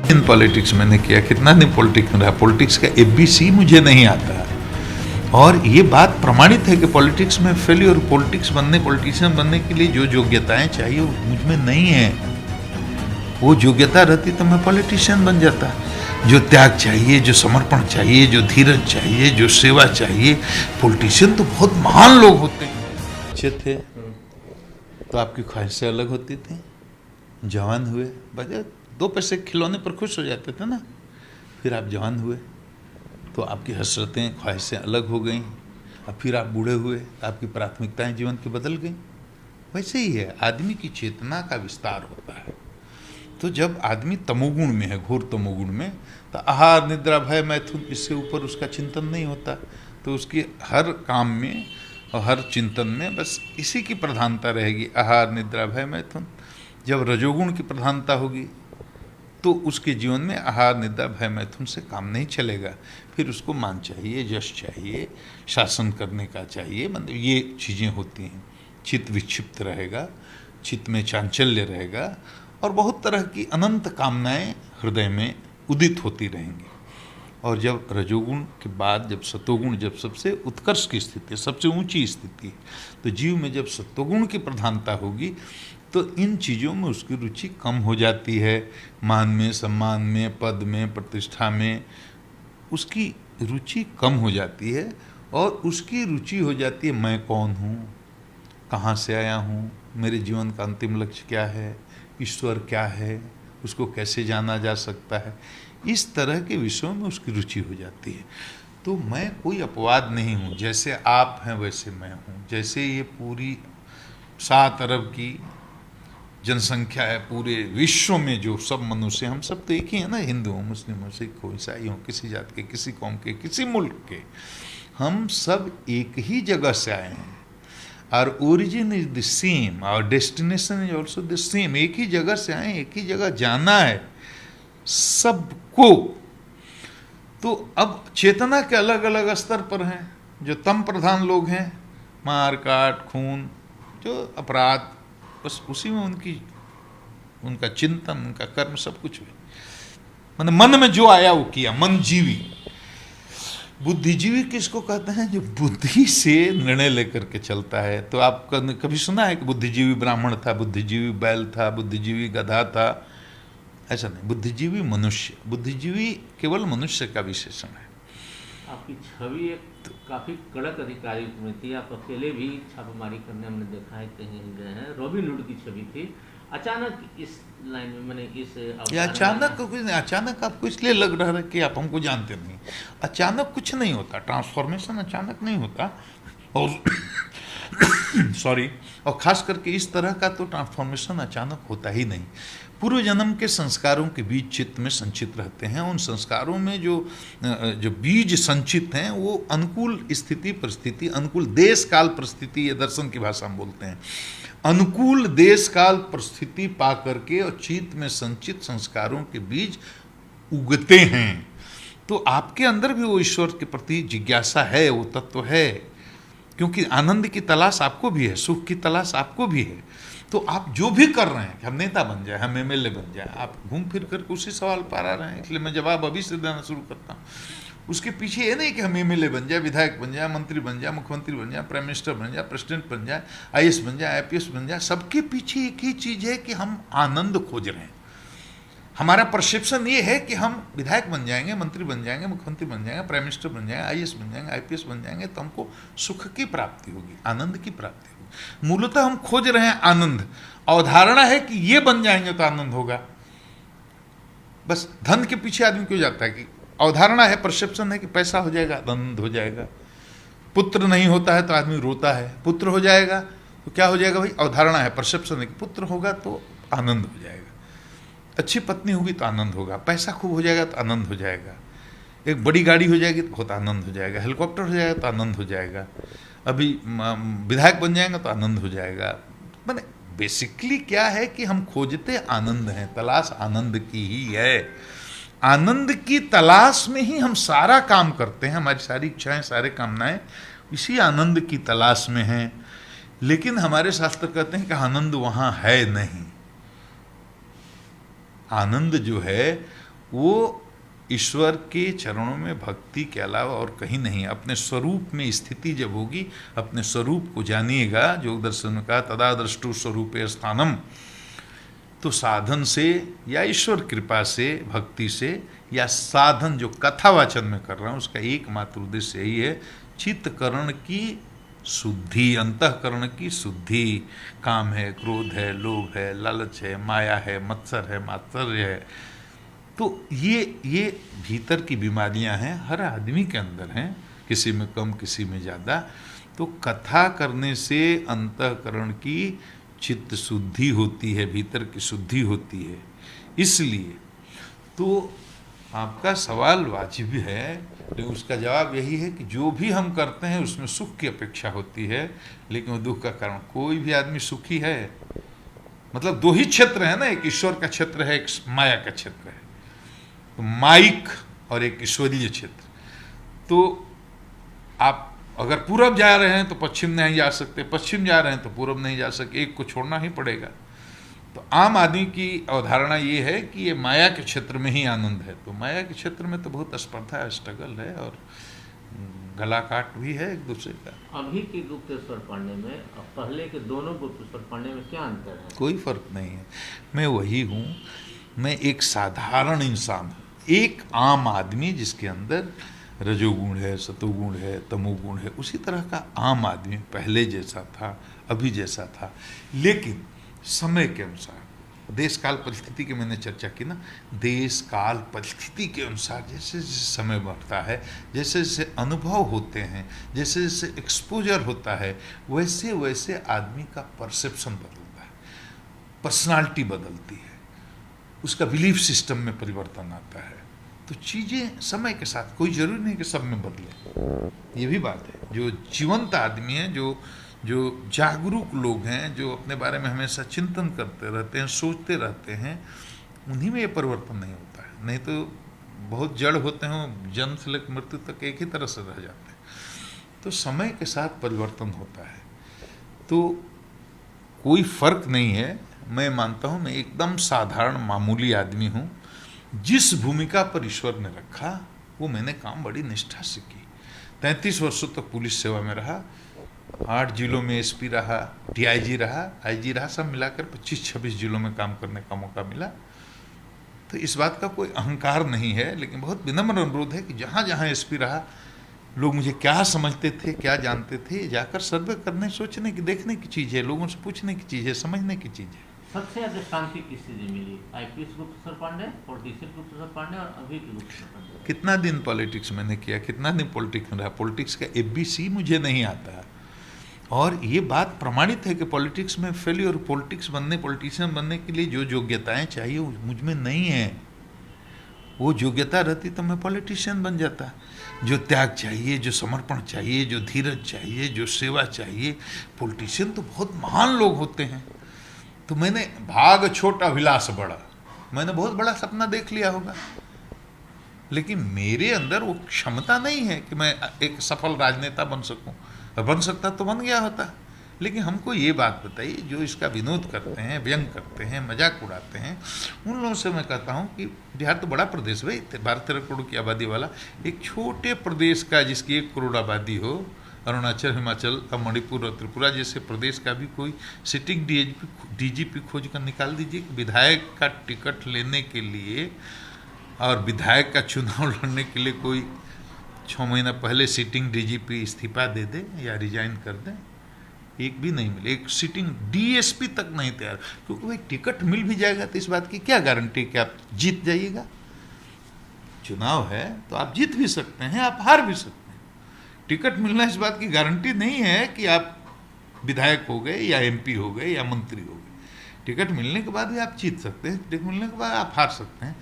In politics मैंने किया, कितना दिन पॉलिटिक्स में रहा, पॉलिटिक्स का एबीसी मुझे नहीं आता। और ये बात प्रमाणित है कि पॉलिटिक्स में फेल्योर, पॉलिटिशियन बनने के लिए जो योग्यताएं चाहिए वो मुझ में नहीं है। वो योग्यता रहती तो मैं पॉलिटिशियन बन जाता। जो त्याग चाहिए, जो समर्पण चाहिए, जो धीरज चाहिए, जो सेवा चाहिए, पॉलिटिशियन तो बहुत महान लोग होते हैं। अच्छे थे तो आपकी ख्वाहिशें अलग होती थी। जवान हुए, बजाय 2 पैसे खिलौने पर खुश हो जाते थे ना, फिर आप जवान हुए तो आपकी हसरतें, ख्वाहिशें अलग हो गई। अब फिर आप बूढ़े हुए, आपकी प्राथमिकताएं जीवन की बदल गई। वैसे ही है, आदमी की चेतना का विस्तार होता है। तो जब आदमी तमोगुण में है, घोर तमोगुण में, तो आहार निद्रा भय मैथुन, इससे ऊपर उसका चिंतन नहीं होता। तो उसकी हर काम में और हर चिंतन में बस इसी की प्रधानता रहेगी, आहार निद्रा भय मैथुन। जब रजोगुण की प्रधानता होगी तो उसके जीवन में आहार निद्रा भय मैथुन से काम नहीं चलेगा। फिर उसको मान चाहिए, यश चाहिए, शासन करने का चाहिए, मतलब ये चीज़ें होती हैं। चित्त विक्षिप्त रहेगा, चित्त में चांचल्य रहेगा और बहुत तरह की अनंत कामनाएं हृदय में उदित होती रहेंगी। और जब रजोगुण के बाद जब सतोगुण, जब सबसे उत्कर्ष की स्थिति, सबसे ऊंची स्थिति, तो जीव में जब सतोगुण की प्रधानता होगी तो इन चीज़ों में उसकी रुचि कम हो जाती है। मान में, सम्मान में, पद में, प्रतिष्ठा में उसकी रुचि कम हो जाती है और उसकी रुचि हो जाती है मैं कौन हूँ, कहाँ से आया हूँ, मेरे जीवन का अंतिम लक्ष्य क्या है, ईश्वर क्या है, उसको कैसे जाना जा सकता है। इस तरह के विषयों में उसकी रुचि हो जाती है। तो मैं कोई अपवाद नहीं हूँ, जैसे आप हैं वैसे मैं हूँ। जैसे ये पूरी 7 अरब की जनसंख्या है पूरे विश्व में, जो सब मनुष्य, हम सब तो एक ही हैं ना, हिंदू हो, मुस्लिम हो, सिख हो, ईसाई हो, किसी जात के, किसी कौम के, किसी मुल्क के, हम सब एक ही जगह से आए हैं। Our origin is the same, our destination is also the same. एक ही जगह से आए, एक ही जगह जाना है सबको। तो अब चेतना के अलग अलग स्तर पर हैं। जो तम प्रधान लोग हैं, मार काट खून, जो अपराध, बस उसी में उनका चिंतन, उनका कर्म सब कुछ है। मतलब मन में जो आया वो किया, मन जीवी। बुद्धिजीवी किसको कहते हैं? जो बुद्धि से निर्णय लेकर के चलता है। तो आप कभी सुना है कि बुद्धिजीवी ब्राह्मण था, बुद्धिजीवी बैल था, बुद्धिजीवी गधा था? ऐसा नहीं। बुद्धिजीवी मनुष्य, बुद्धिजीवी केवल मनुष्य का विशेषण है। आपकी छवि एक काफी कड़क अधिकारी में थी। आप अकेले भी छापेमारी करने हमने देखा है, कहीं गए हैं। रॉबिन हुड की छवि थी। अचानक इस लाइन में, मैंने इस अचानक कुछ नहीं। अचानक आपको इसलिए लग रहा है कि आप हमको जानते नहीं। अचानक कुछ नहीं होता, ट्रांसफॉर्मेशन अचानक नहीं होता। और सॉरी, और खास करके इस तरह का तो ट्रांसफॉर्मेशन अचानक होता ही नहीं। पूर्व जन्म के संस्कारों के बीज चित्त में संचित रहते हैं। उन संस्कारों में जो बीज संचित हैं वो अनुकूल स्थिति परिस्थिति, अनुकूल देश काल परिस्थिति, ये दर्शन की भाषा में बोलते हैं, अनुकूल देश काल परिस्थिति पा करके और चित्त में संचित संस्कारों के बीज उगते हैं। तो आपके अंदर भी वो ईश्वर के प्रति जिज्ञासा है, वो तत्व है। क्योंकि आनंद की तलाश आपको भी है, सुख की तलाश आपको भी है। तो आप जो भी कर रहे हैं कि हम नेता बन जाए, हम एमएलए बन जाए, आप घूम फिर कर उसी सवाल पर आ रहे हैं। इसलिए मैं जवाब अभी से देना शुरू करता हूँ। उसके पीछे ये नहीं कि हम एमएलए बन जाए, विधायक बन जाए, मंत्री बन जाए, मुख्यमंत्री बन जाए, प्राइम मिनिस्टर बन जाए, प्रेसिडेंट बन जाए, आईएएस बन जाए, आईपीएस बन जाए। सबके पीछे एक ही चीज़ है कि हम आनंद खोज रहे हैं। हमारा परसेप्शन ये है कि हम विधायक बन जाएंगे, मंत्री बन जाएंगे, मुख्यमंत्री बन जाएंगे, प्राइम मिनिस्टर बन जाएंगे, आईएएस बन जाएंगे, आईपीएस बन जाएंगे, तो हमको सुख की प्राप्ति होगी, आनंद की प्राप्ति होगी। मूलतः हम खोज रहे हैं आनंद। अवधारणा है कि ये बन जाएंगे तो आनंद होगा। बस धन के पीछे आदमी क्यों जाता है? कि अवधारणा है, परसेप्शन है कि पैसा हो जाएगा आनंद हो जाएगा। पुत्र नहीं होता है तो आदमी रोता है, पुत्र हो जाएगा तो क्या हो जाएगा? भाई अवधारणा है, परसेप्शन है कि पुत्र होगा तो आनंद हो जाएगा, अच्छी पत्नी होगी तो आनंद होगा, पैसा खूब हो जाएगा तो आनंद हो जाएगा, एक बड़ी गाड़ी हो जाएगी तो बहुत आनंद हो जाएगा, हेलीकॉप्टर हो जाएगा तो आनंद हो जाएगा, अभी विधायक बन जाएंगे तो आनंद हो जाएगा। मैंने बेसिकली क्या है कि हम खोजते आनंद हैं, तलाश आनंद की ही है। आनंद की तलाश में ही हम सारा काम करते हैं, हमारी सारी इच्छाएं, सारे कामनाएं इसी आनंद की तलाश में हैं। लेकिन हमारे शास्त्र कहते हैं कि आनंद वहाँ है नहीं। आनंद जो है वो ईश्वर के चरणों में भक्ति के अलावा और कहीं नहीं। अपने स्वरूप में स्थिति जब होगी, अपने स्वरूप को जानिएगा, योग दर्शन में कहा तदा द्रष्टु स्वरूपे स्थानम, तो साधन से या ईश्वर कृपा से, भक्ति से, या साधन जो कथावाचन में कर रहा हूँ उसका एकमात्र उद्देश्य यही है, चित्तकरण की शुद्धि, अंतःकरण की शुद्धि। काम है, क्रोध है, लोभ है, लालच है, माया है, मत्सर है, मात्सर्य है, तो ये भीतर की बीमारियां हैं, हर आदमी के अंदर हैं, किसी में कम किसी में ज़्यादा। तो कथा करने से अंतःकरण की चित्त शुद्धि होती है, भीतर की शुद्धि होती है। इसलिए तो आपका सवाल वाजिब है, लेकिन उसका जवाब यही है कि जो भी हम करते हैं उसमें सुख की अपेक्षा होती है, लेकिन वो दुख का कारण। कोई भी आदमी सुखी है, मतलब दो ही क्षेत्र है ना, एक ईश्वर का क्षेत्र है, एक माया का क्षेत्र है, तो माइक और एक ईश्वरीय क्षेत्र। तो आप अगर पूरब जा रहे हैं तो पश्चिम नहीं जा सकते, पश्चिम जा रहे हैं तो पूरब नहीं जा सकते, एक को छोड़ना ही पड़ेगा। तो आम आदमी की अवधारणा ये है कि ये माया के क्षेत्र में ही आनंद है। तो माया के क्षेत्र में तो बहुत स्पर्धा है, स्ट्रगल है और गला काट भी है एक दूसरे का। अभी के गुप्तेश्वर पढ़ने में और पहले के दोनों गुप्तेश्वर पढ़ने में क्या अंतर है? कोई फर्क नहीं है। मैं वही हूँ, मैं एक साधारण इंसान हूँ, एक आम आदमी जिसके अंदर रजोगुण है, सतोगुण है, तमोगुण है, उसी तरह का आम आदमी पहले जैसा था, अभी जैसा था, लेकिन समय के अनुसार, देश काल परिस्थिति की मैंने चर्चा की ना, देश काल परिस्थिति के अनुसार जैसे जैसे समय बढ़ता है, जैसे जैसे अनुभव होते हैं, जैसे जैसे एक्सपोजर होता है, वैसे वैसे आदमी का परसेप्शन बदलता है, पर्सनालिटी बदलती है, उसका बिलीफ सिस्टम में परिवर्तन आता है। तो चीज़ें समय के साथ, कोई ज़रूरी नहीं कि सब में बदले, ये भी बात है। जो जीवंत आदमी है, जो जागरूक लोग हैं, जो अपने बारे में हमेशा चिंतन करते रहते हैं, सोचते रहते हैं, उन्हीं में ये परिवर्तन नहीं होता है। नहीं तो बहुत जड़ होते हैं, जन्म से लेकर मृत्यु तक एक ही तरह से रह जाते हैं। तो समय के साथ परिवर्तन होता है, तो कोई फर्क नहीं है। मैं मानता हूँ मैं एकदम साधारण मामूली आदमी हूँ। जिस भूमिका पर ईश्वर ने रखा वो मैंने काम बड़ी निष्ठा से की। 33 वर्षों तक पुलिस सेवा में रहा, 8 जिलों में एसपी रहा, डीआईजी रहा, आईजी रहा, सब मिलाकर 25-26 जिलों में काम करने का मौका मिला। तो इस बात का कोई अहंकार नहीं है, लेकिन बहुत विनम्र अनुरोध है कि जहाँ जहाँ एसपी रहा, लोग मुझे क्या समझते थे, क्या जानते थे, जाकर सर्वे करने, सोचने की, देखने की चीज़ है, लोगों से पूछने की चीज़ है, समझने की चीज़ है। सबसे ज्यादा शांति किस स्थिति मिली? आईपीएस गुप्तेश्वर पांडे और डीसी गुप्तेश्वर पांडे और अभी के गुप्तेश्वर पांडे? कितना दिन पॉलिटिक्स मैंने किया, कितना दिन पॉलिटिक्स में रहा, पॉलिटिक्स का एबीसी मुझे नहीं आता। और ये बात प्रमाणित है कि पॉलिटिक्स में फेल्योर, पॉलिटिक्स बनने, पॉलिटिशियन बनने के लिए जो योग्यताएं चाहिए वो मुझ में नहीं है। वो योग्यता रहती तो मैं पॉलिटिशियन बन जाता। जो त्याग चाहिए, जो समर्पण चाहिए, जो धीरज चाहिए, जो सेवा चाहिए, पॉलिटिशियन तो बहुत महान लोग होते हैं। तो मैंने भाग छोटा अभिलाष बड़ा, मैंने बहुत बड़ा सपना देख लिया होगा, लेकिन मेरे अंदर वो क्षमता नहीं है कि मैं एक सफल राजनेता बन सकूं। बन सकता तो बन गया होता। लेकिन हमको ये बात बताइए, जो इसका विनोद करते हैं, व्यंग करते हैं, मजाक उड़ाते हैं, उन लोगों से मैं कहता हूँ कि बिहार तो बड़ा प्रदेश भाई, 12-13 करोड़ की आबादी वाला एक छोटे प्रदेश का, जिसकी 1 करोड़ आबादी हो, अरुणाचल, हिमाचल और मणिपुर और त्रिपुरा जैसे प्रदेश का भी कोई सिटिंग डीजीपी खोज कर निकाल दीजिए कि विधायक का टिकट लेने के लिए और विधायक का चुनाव लड़ने के लिए कोई 6 महीना पहले सिटिंग डीजीपी इस्तीफा दे दे या रिजाइन कर दे। एक भी नहीं मिले, एक सिटिंग डीएसपी तक नहीं तैयार, क्योंकि भाई टिकट मिल भी जाएगा तो इस बात की क्या गारंटी कि आप जीत जाइएगा। चुनाव है तो आप जीत भी सकते हैं, आप हार भी सकते हैं। टिकट मिलना इस बात की गारंटी नहीं है कि आप विधायक हो गए या एमपी हो गए या मंत्री हो गए। टिकट मिलने के बाद भी आप जीत सकते हैं, टिकट मिलने के बाद आप हार सकते हैं।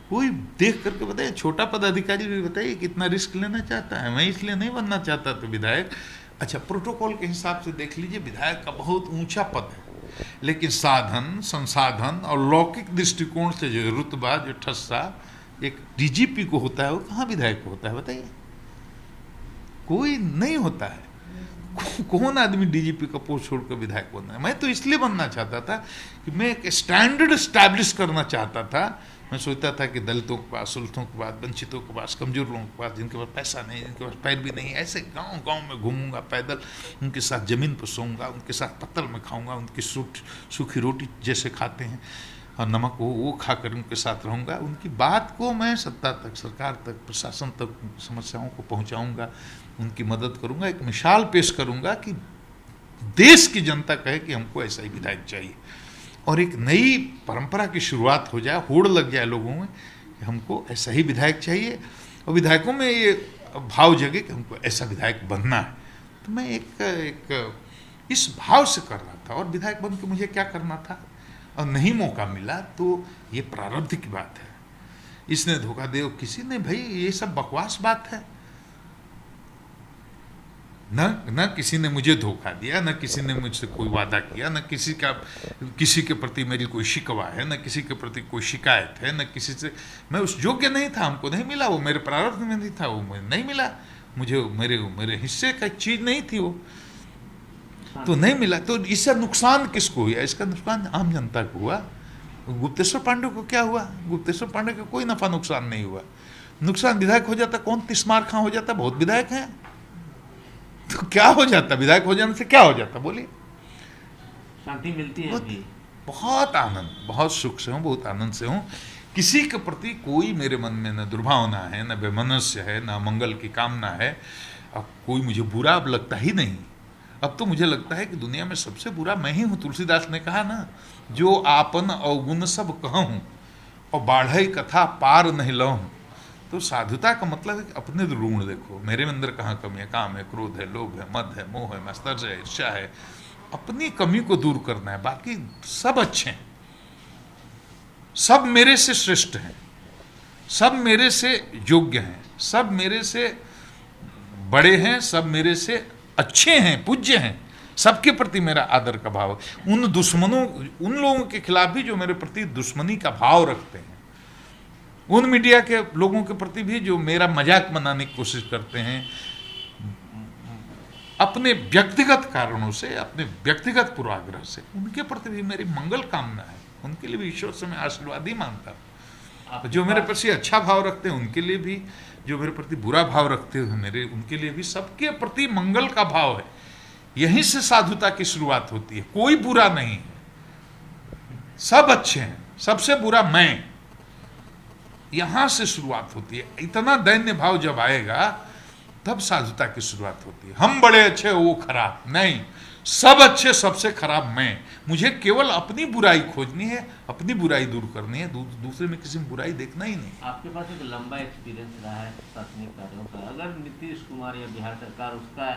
कोई देख करके बताइए, छोटा पदाधिकारी भी बताइए कितना रिस्क लेना चाहता है। मैं इसलिए नहीं बनना चाहता तो विधायक, अच्छा प्रोटोकॉल के हिसाब से देख लीजिए, विधायक का बहुत ऊंचा पद है, लेकिन साधन, संसाधन और लौकिक दृष्टिकोण से जो रुतबा, जो ठस्सा एक डीजीपी को होता है, वो कहाँ विधायक को होता है बताइए? कोई नहीं होता है। कौन आदमी डीजीपी का पोस्ट छोड़कर विधायक बनना है? मैं तो इसलिए बनना चाहता था कि मैं एक स्टैंडर्ड स्टैब्लिश करना चाहता था। मैं सोचता था कि दलितों के पास, सुल्तों के पास, वंचितों के पास, कमजोर लोगों के पास, जिनके पास पैसा नहीं, जिनके पास पैर भी नहीं, ऐसे गांव गांव में घूमूंगा पैदल, उनके साथ ज़मीन पर सोऊंगा, उनके साथ पत्तल में खाऊंगा, उनकी सूखी रोटी जैसे खाते हैं और नमक वो खाकर उनके साथ रहूँगा। उनकी बात को मैं सत्ता तक, सरकार तक, प्रशासन तक समस्याओं को पहुँचाऊँगा, उनकी मदद करूँगा, एक मिसाल पेश करूँगा कि देश की जनता कहे कि हमको ऐसा ही विधायक चाहिए और एक नई परंपरा की शुरुआत हो जाए, होड़ लग जाए लोगों में कि हमको ऐसा ही विधायक चाहिए और विधायकों में ये भाव जगे कि हमको ऐसा विधायक बनना है। तो मैं एक इस भाव से कर रहा था और विधायक बन के मुझे क्या करना था और नहीं मौका मिला तो ये प्रारब्ध की बात है। इसने धोखा दे, किसी ने, भाई ये सब बकवास बात है। न किसी ने मुझे धोखा दिया, न किसी ने मुझसे कोई वादा किया, न किसी के प्रति मेरी कोई शिकवा है, न किसी के प्रति कोई शिकायत है, न किसी से मैं उस योग्य नहीं था, हमको नहीं मिला, वो मेरे प्रारब्ध में नहीं था, वो मुझे नहीं मिला, मुझे मेरे हिस्से का चीज नहीं थी वो, तो नहीं मिला। तो इससे नुकसान किसको हुआ? इसका नुकसान आम जनता को हुआ। गुप्तेश्वर पांडे को क्या हुआ? गुप्तेश्वर पांडे को कोई नफा नुकसान नहीं हुआ। नुकसान विधायक हो जाता, कौन तिस्मार खां हो जाता, बहुत विधायक हैं, तो क्या हो जाता? विधायक हो जाने से क्या हो जाता? बोलिए। शांति मिलती है अभी। बहुत आनंद, बहुत सुख से हूँ, बहुत आनंद से हूँ। किसी के प्रति कोई मेरे मन में न दुर्भावना है, न बेमनस्य है, न मंगल की कामना है। अब कोई मुझे बुरा अब लगता ही नहीं। अब तो मुझे लगता है कि दुनिया में सबसे बुरा मैं ही हूँ। तुलसीदास ने कहा ना, जो आपन अवगुण सब कहूँ और बाढ़ई कथा पार नहीं लहूँ। तो साधुता का मतलब है कि अपने ऋण देखो, मेरे अंदर कहाँ कमी है, काम है, क्रोध है, लोभ है, मद है, मोह है, मत्सर्य है, ईर्ष्या है। अपनी कमी को दूर करना है, बाकी सब अच्छे हैं, सब मेरे से श्रेष्ठ हैं, सब मेरे से योग्य हैं, सब मेरे से बड़े हैं, सब मेरे से अच्छे हैं, पूज्य हैं। सबके प्रति मेरा आदर का भाव है। उन लोगों के खिलाफ भी जो मेरे प्रति दुश्मनी का भाव रखते हैं, उन मीडिया के लोगों के प्रति भी जो मेरा मजाक बनाने की कोशिश करते हैं, अपने व्यक्तिगत कारणों से, अपने व्यक्तिगत पूर्वाग्रह से, उनके प्रति भी मेरी मंगल कामना है। उनके लिए भी ईश्वर से मैं आशीर्वाद ही मांगता हूँ। जो मेरे प्रति अच्छा भाव रखते हैं उनके लिए भी, जो मेरे प्रति बुरा भाव रखते हैं मेरे, उनके लिए भी, सबके प्रति मंगल का भाव है। यहीं से साधुता की शुरुआत होती है। कोई बुरा नहीं है, सब अच्छे हैं, सबसे बुरा मैं, यहां से शुरुआत होती है। इतना दैन्य भाव जब आएगा तब साधुता की शुरुआत होती है। हम बड़े अच्छे, वो खराब नहीं, सब अच्छे, सबसे खराब मैं। मुझे केवल अपनी बुराई खोजनी है, अपनी बुराई दूर करनी है, दूसरे में किसी में बुराई देखना ही नहीं। आपके पास एक लंबा एक्सपीरियंस रहा है प्रशासनिक कार्यों का। अगर नीतीश कुमार या बिहार सरकार उसका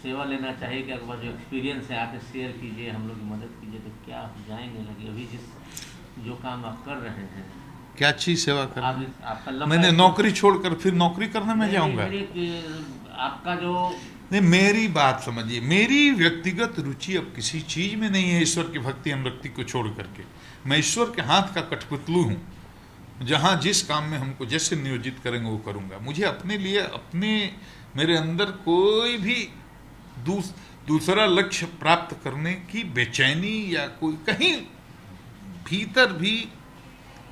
सेवा लेना चाहिए कि अगर जो एक्सपीरियंस है आके शेयर कीजिए, हम लोग की मदद कीजिए, तो क्या आप जाएंगे? लगे अभी जो काम आप कर रहे हैं, क्या अच्छी सेवा कर? आपका मैंने नौकरी छोड़कर फिर नौकरी करने में जाऊंगा? आपका जो नहीं, मेरी बात समझिए, मेरी व्यक्तिगत रुचि अब किसी चीज में नहीं है ईश्वर की भक्ति अनुरक्ति को छोड़ करके। मैं ईश्वर के हाथ का कठपुतलू हूँ, जहाँ जिस काम में हमको जैसे नियोजित करेंगे वो करूँगा। मुझे अपने लिए, मेरे अंदर कोई भी दूसरा लक्ष्य प्राप्त करने की बेचैनी या कोई कहीं भीतर भी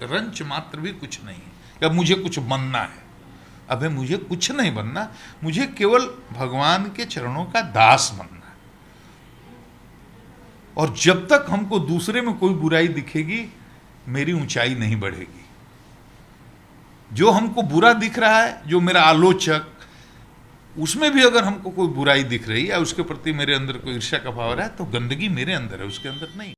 रंच मात्र भी कुछ नहीं है। अब मुझे कुछ बनना है, अबे मुझे कुछ नहीं बनना, मुझे केवल भगवान के चरणों का दास बनना है। और जब तक हमको दूसरे में कोई बुराई दिखेगी, मेरी ऊंचाई नहीं बढ़ेगी। जो हमको बुरा दिख रहा है, जो मेरा आलोचक, उसमें भी अगर हमको कोई बुराई दिख रही है या उसके प्रति मेरे अंदर कोई ईर्ष्या का भाव रहा है, तो गंदगी मेरे अंदर है, उसके अंदर नहीं।